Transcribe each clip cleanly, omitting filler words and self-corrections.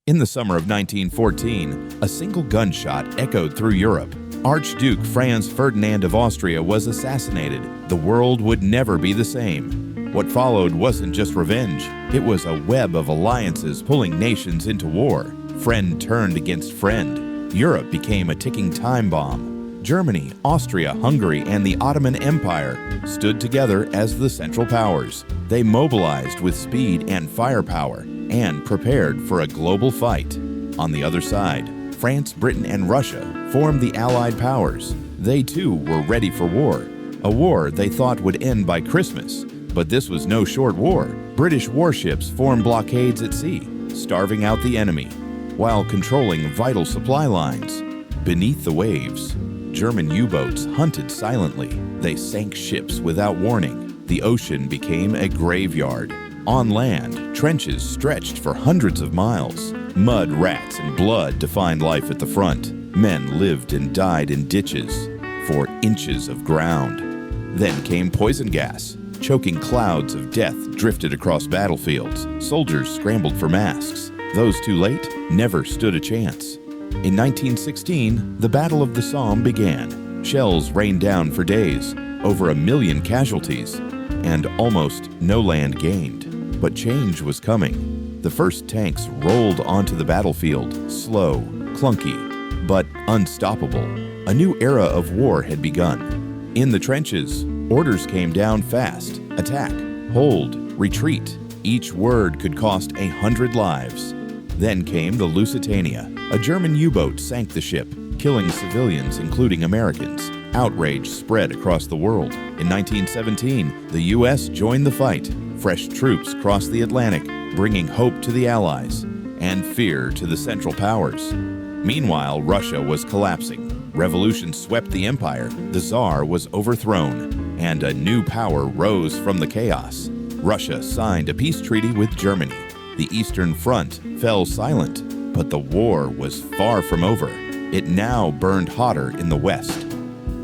In the summer of 1914, a single gunshot echoed through Europe. Archduke Franz Ferdinand of Austria was assassinated. The world would never be the same. What followed wasn't just revenge. It was a web of alliances pulling nations into war. Friend turned against friend. Europe became a ticking time bomb. Germany, Austria, Hungary, and the Ottoman Empire stood together as the Central Powers. They mobilized with speed and firepower and prepared for a global fight. On the other side, France, Britain, and Russia formed the Allied powers. They too were ready for war, a war they thought would end by Christmas. But this was no short war. British warships formed blockades at sea, starving out the enemy, while controlling vital supply lines. Beneath the waves, German U-boats hunted silently. They sank ships without warning. The ocean became a graveyard. On land, trenches stretched for hundreds of miles. Mud, rats, and blood defined life at the front. Men lived and died in ditches for inches of ground. Then came poison gas. Choking clouds of death drifted across battlefields. Soldiers scrambled for masks. Those too late never stood a chance. In 1916, the Battle of the Somme began. Shells rained down for days, over 1 million casualties, and almost no land gained. But change was coming. The first tanks rolled onto the battlefield, slow, clunky, but unstoppable. A new era of war had begun. In the trenches, orders came down fast. Attack, hold, retreat. Each word could cost 100 lives. Then came the Lusitania. A German U-boat sank the ship, killing civilians, including Americans. Outrage spread across the world. In 1917, the U.S. joined the fight. Fresh troops crossed the Atlantic, bringing hope to the Allies and fear to the Central Powers. Meanwhile, Russia was collapsing. Revolution swept the empire, the Tsar was overthrown, and a new power rose from the chaos. Russia signed a peace treaty with Germany. The Eastern Front fell silent, but the war was far from over. It now burned hotter in the West.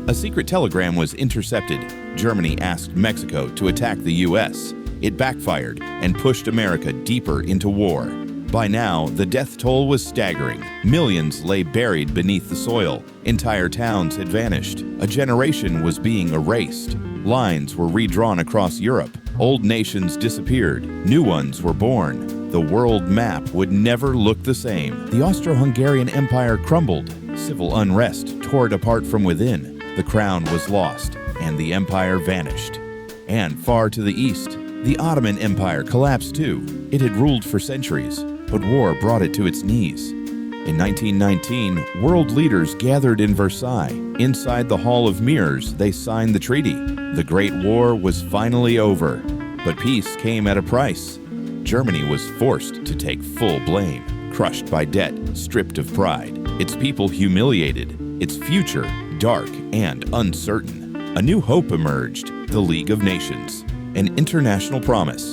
A secret telegram was intercepted. Germany asked Mexico to attack the U.S. It backfired and pushed America deeper into war. By now, the death toll was staggering. Millions lay buried beneath the soil. Entire towns had vanished. A generation was being erased. Lines were redrawn across Europe. Old nations disappeared. New ones were born. The world map would never look the same. The Austro-Hungarian Empire crumbled. Civil unrest tore it apart from within. The crown was lost, and the empire vanished. And far to the east, the Ottoman Empire collapsed too. It had ruled for centuries, but war brought it to its knees. In 1919, world leaders gathered in Versailles. Inside the Hall of Mirrors, they signed the treaty. The Great War was finally over, but peace came at a price. Germany was forced to take full blame, crushed by debt, stripped of pride, its people humiliated, its future dark and uncertain. A new hope emerged, the League of Nations, an international promise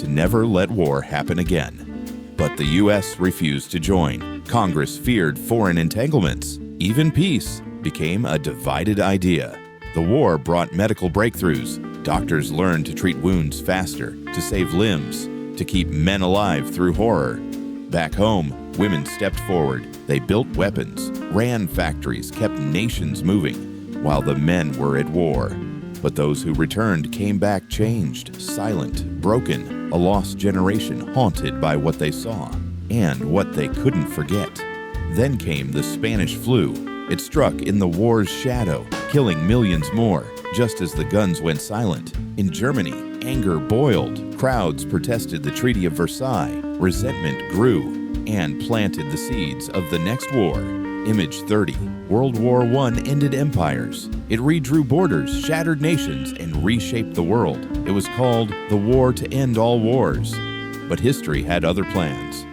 to never let war happen again. But the U.S. refused to join. Congress feared foreign entanglements. Even peace became a divided idea. The war brought medical breakthroughs. Doctors learned to treat wounds faster, to save limbs, to keep men alive through horror. Back home, women stepped forward. They built weapons, ran factories, kept nations moving, while the men were at war. But those who returned came back changed, silent, broken, a lost generation haunted by what they saw and what they couldn't forget. Then came the Spanish flu. It struck in the war's shadow, killing millions more, just as the guns went silent. In Germany, anger boiled. Crowds protested the Treaty of Versailles. Resentment grew and planted the seeds of the next war. Image 30. World War I ended empires. It redrew borders, shattered nations, and reshaped the world. It was called the War to End All Wars. But history had other plans.